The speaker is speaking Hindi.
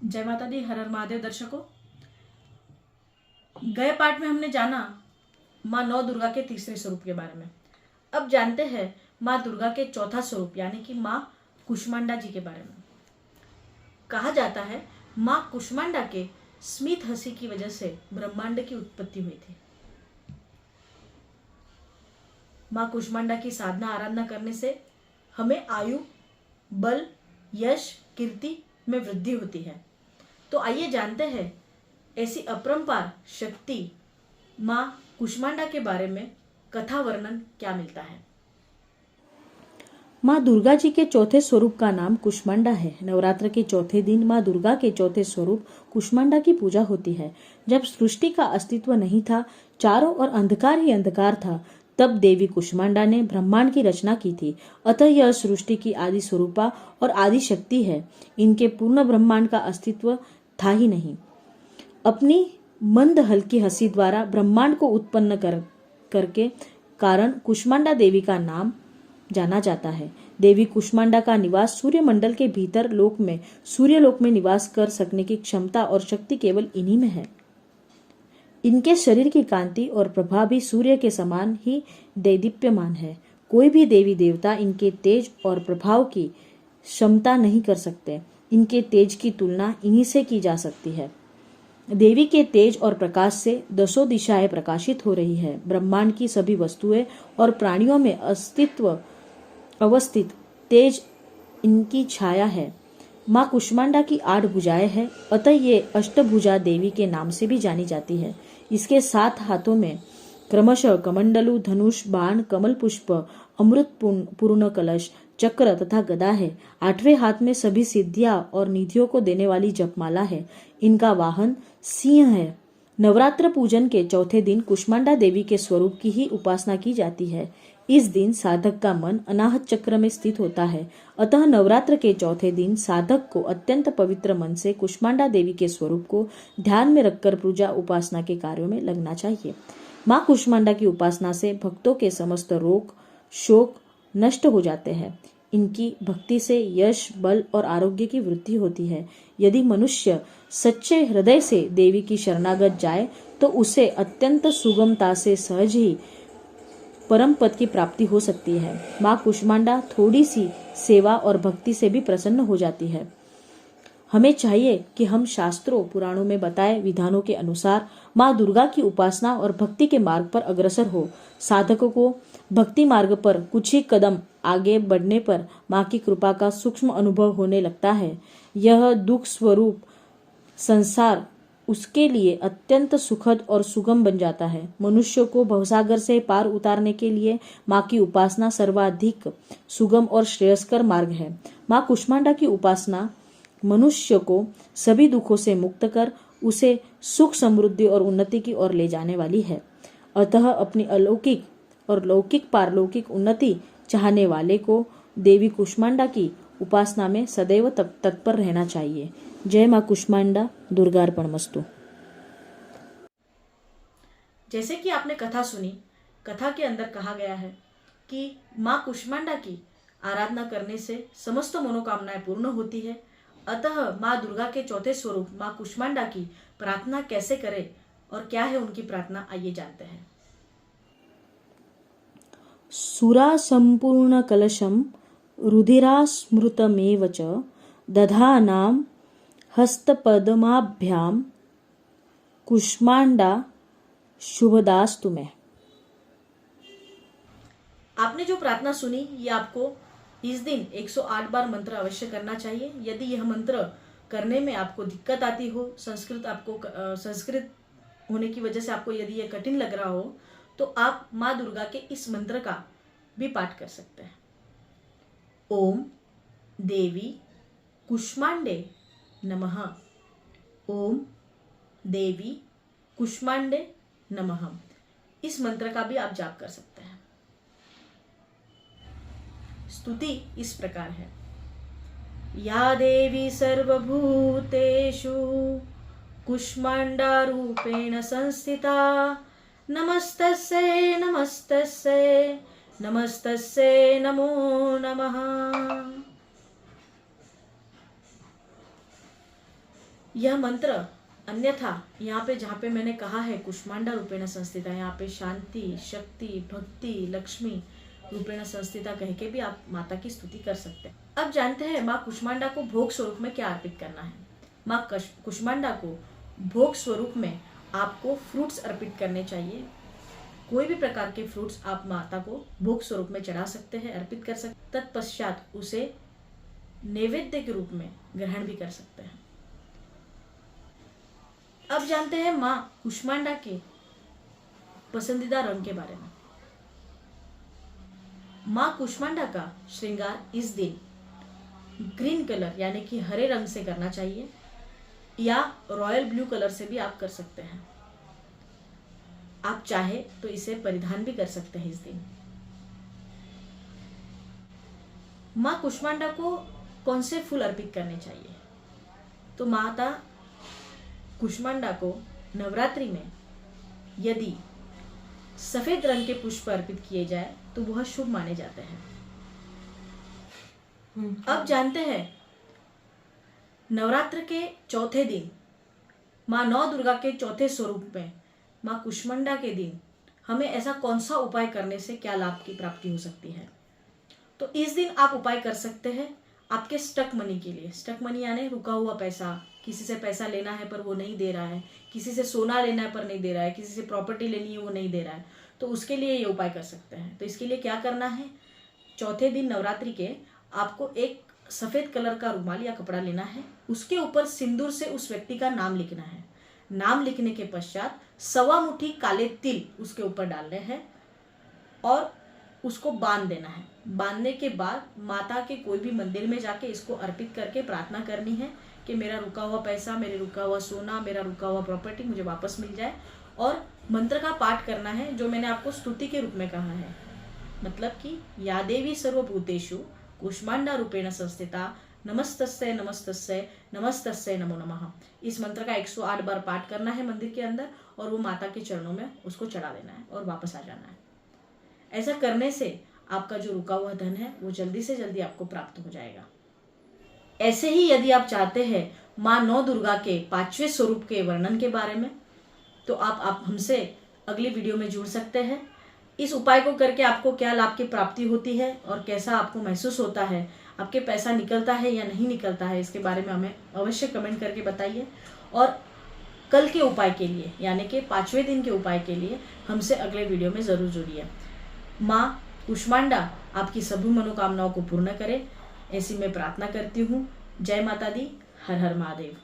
जय माता दी। हर हर महादेव। दर्शकों, गए पाठ में हमने जाना माँ नौ दुर्गा के तीसरे स्वरूप के बारे में। अब जानते हैं माँ दुर्गा के चौथा स्वरूप यानी कि माँ कुष्मांडा जी के बारे में। कहा जाता है माँ कुष्मांडा के स्मित हंसी की वजह से ब्रह्मांड की उत्पत्ति हुई थी। माँ कुष्मांडा की साधना आराधना करने से हमें आयु, बल, यश, कीर्ति में वृद्धि होती है। तो आइए जानते हैं ऐसी अपरंपार शक्ति माँ कुष्मांडा के बारे में कथा वर्णन क्या मिलता है। माँ दुर्गा जी के चौथे स्वरूप का नाम कुष्मांडा है। नवरात्र के चौथे दिन माँ दुर्गा के चौथे स्वरूप कुष्मांडा की पूजा होती है। जब सृष्टि का अस्तित्व नहीं था, चारों ओर अंधकार ही अंधकार था, तब देवी कुष्मांडा ने ब्रह्मांड की रचना की थी। अतः यह सृष्टि की आदि स्वरूपा और आदि शक्ति है। इनके पूर्ण ब्रह्मांड का अस्तित्व था ही नहीं। अपनी मंद हल्की हंसी द्वारा ब्रह्मांड को उत्पन्न करके कारण कुष्मांडा देवी का नाम जाना जाता है। देवी कुष्मांडा का निवास सूर्यमंडल के भीतर सूर्यलोक में निवास कर सकने की क्षमता और शक्ति केवल इन्हीं में है। इनके शरीर की कांति और प्रभा भी सूर्य के समान ही दैदीप्यमान है। कोई भी देवी देवता इनके तेज और प्रभाव की क्षमता नहीं कर सकते। इनके तेज की तुलना इन्हीं से की जा सकती है। देवी के तेज और प्रकाश से दसों दिशाएं प्रकाशित हो रही है। ब्रह्मांड की सभी वस्तुएं और प्राणियों में अवस्थित तेज इनकी छाया है। माँ कुष्मांडा की 8 भुजाएं हैं, अतः ये अष्टभुजा देवी के नाम से भी जानी जाती है। इसके 7 हाथों में क्रमशः कमंडलु, धनुष, बाण, कमल पुष्प, अमृत पूर्ण कलश, चक्र तथा गदा है। 8वें हाथ में सभी सिद्धियां और निधियों को देने वाली जपमाला है। इनका वाहन सिंह है। नवरात्र पूजन के चौथे दिन कुष्मांडा देवी के स्वरूप की ही उपासना की जाती है। इस दिन साधक का मन अनाहत चक्र में स्थित होता है। अतः नवरात्र के चौथे दिन साधक को अत्यंत पवित्र मन से कुष्मांडा देवी के स्वरूप को ध्यान में रखकर पूजा उपासना के कार्यों में लगना चाहिए। माँ कुष्मांडा की उपासना से भक्तों के समस्त रोग शोक नष्ट हो जाते हैं। इनकी भक्ति से यश, बल और आरोग्य की वृद्धि होती है। यदि मनुष्य सच्चे हृदय से देवी की शरणागत जाए तो उसे अत्यंत सुगमता से सहज ही परम पद की प्राप्ति हो सकती है। माँ कुष्मांडा थोड़ी सी सेवा और भक्ति से भी प्रसन्न हो जाती है। हमें चाहिए कि हम शास्त्रों पुराणों में बताए विधानों के अनुसार माँ दुर्गा की उपासना और भक्ति के मार्ग पर अग्रसर हो। साधकों को भक्ति मार्ग पर कुछ ही कदम आगे बढ़ने पर माँ की कृपा का सूक्ष्म अनुभव होने लगता है। यह दुख स्वरूप संसार उसके लिए अत्यंत सुखद और सुगम बन जाता है। मनुष्य को भवसागर से पार उतारने के लिए माँ की उपासना सर्वाधिक सुगम और श्रेयस्कर मार्ग है। माँ कुष्मांडा की उपासना मनुष्य को सभी दुखों से मुक्त कर उसे सुख, समृद्धि और उन्नति की ओर ले जाने वाली है। अतः अपनी अलौकिक और लौकिक पारलौकिक उन्नति चाहने वाले को देवी कुष्मांडा की उपासना में सदैव तत्पर रहना चाहिए। जय माँ कुष्मांडा। दुर्गार्पणमस्तु। जैसे कि आपने कथा सुनी, कथा के अंदर कहा गया है कि माँ कुष्मांडा की आराधना करने से समस्त मनोकामनाएं पूर्ण होती है। अतः माँ दुर्गा के चौथे स्वरूप माँ कुष्मांडा की प्रार्थना कैसे करें और क्या है उनकी प्रार्थना, आइए जानते हैं। सुरा संपूर्ण कलशम रुधिरा स्मृतमेव च दधानाम हस्तपद्माभ्याम कुष्मांडा शुभदास्तु में। आपने जो प्रार्थना सुनी ये आपको इस दिन 108 बार मंत्र अवश्य करना चाहिए। यदि यह मंत्र करने में आपको दिक्कत आती हो, संस्कृत होने की वजह से आपको यदि यह कठिन लग रहा हो, तो आप माँ दुर्गा के इस मंत्र का भी पाठ कर सकते हैं। ओम देवी कुष्मांडे नमः। ओम देवी कुष्मांडे नमः। इस मंत्र का भी आप जाप कर सकते हैं। स्तुति इस प्रकार है। या देवी सर्वभूतेषु कुष्मांडा रूपेण संस्थिता नमस्तस्यै नमस्तस्यै नमस्तस्यै नमो नमः। यह मंत्र अन्यथा यहाँ पे जहाँ पे मैंने कहा है कुष्मांडा रूपेण संस्थिता, यहाँ पे शांति, शक्ति, भक्ति, लक्ष्मी रूपेण संस्थिता कह के भी आप माता की स्तुति कर सकते हैं। अब जानते हैं माँ कुष्मांडा को भोग स्वरूप में क्या अर्पित करना है। माँ कुष्मांडा को भोग स्वरूप में आपको फ्रूट्स अर्पित करने चाहिए। कोई भी प्रकार के फ्रूट्स आप माता को भोग स्वरूप में चढ़ा सकते हैं, अर्पित कर सकते। तत्पश्चात उसे नैवेद्य के रूप में ग्रहण भी कर सकते हैं। अब जानते हैं माँ कुष्मांडा के पसंदीदा रंग के बारे में। माँ कुष्मांडा का श्रृंगार इस दिन ग्रीन कलर यानी कि हरे रंग से करना चाहिए, या रॉयल ब्लू कलर से भी आप कर सकते हैं। आप चाहे तो इसे परिधान भी कर सकते हैं इस दिन। माँ कुष्मांडा को कौन से फूल अर्पित करने चाहिए? तो माता कुष्मांडा को नवरात्रि में यदि सफेद रंग के पुष्प अर्पित किए जाए तो वह शुभ माने जाते हैं। अब जानते हैं नवरात्र के चौथे दिन माँ नौ दुर्गा के चौथे स्वरूप में माँ कुष्मांडा के दिन हमें ऐसा कौन सा उपाय करने से क्या लाभ की प्राप्ति हो सकती है? तो इस दिन आप उपाय कर सकते हैं आपके स्टक मनी के लिए। स्टक मनी यानी रुका हुआ पैसा, किसी से पैसा लेना है पर वो नहीं दे रहा है, किसी से सोना लेना है पर नहीं दे रहा है, किसी से प्रॉपर्टी लेनी है वो नहीं दे रहा है, तो उसके लिए ये उपाय कर सकते हैं। तो इसके लिए क्या करना है, चौथे दिन नवरात्रि के आपको एक सफ़ेद कलर का रुमाल या कपड़ा लेना है, उसके ऊपर सिंदूर से उस व्यक्ति का नाम लिखना है। नाम लिखने के पश्चात 1.25 मुट्ठी काले तिल उसके ऊपर डालने हैं और उसको बांध देना है। बांधने के बाद माता के कोई भी मंदिर में जाके इसको अर्पित करके प्रार्थना करनी है कि मेरा रुका हुआ पैसा, मेरे रुका हुआ सोना, मेरा रुका हुआ प्रॉपर्टी मुझे वापस मिल जाए। और मंत्र का पाठ करना है जो मैंने आपको स्तुति के रूप में कहा है, मतलब कि या देवी सर्वभूतेषु कुष्मांडा रूपेण संस्थिता नमस्तस्यै नमस्तस्यै नमस्तस्यै नमो नमः। इस मंत्र का 108 बार पाठ करना है मंदिर के अंदर और वो माता के चरणों में उसको चढ़ा देना है और वापस आ जाना है। ऐसा करने से आपका जो रुका हुआ धन है वो जल्दी से जल्दी आपको प्राप्त हो जाएगा। ऐसे ही यदि आप चाहते हैं माँ नौ दुर्गा के 5वें स्वरूप के वर्णन के बारे में, तो आप हमसे अगली वीडियो में जुड़ सकते हैं। इस उपाय को करके आपको क्या लाभ की प्राप्ति होती है और कैसा आपको महसूस होता है, आपके पैसा निकलता है या नहीं निकलता है, इसके बारे में हमें अवश्य कमेंट करके बताइए। और कल के उपाय के लिए यानी कि 5वें दिन के उपाय के लिए हमसे अगले वीडियो में ज़रूर जुड़िए। माँ कुष्मांडा आपकी सभी मनोकामनाओं को पूर्ण करे, ऐसी मैं प्रार्थना करती हूँ। जय माता दी। हर हर महादेव।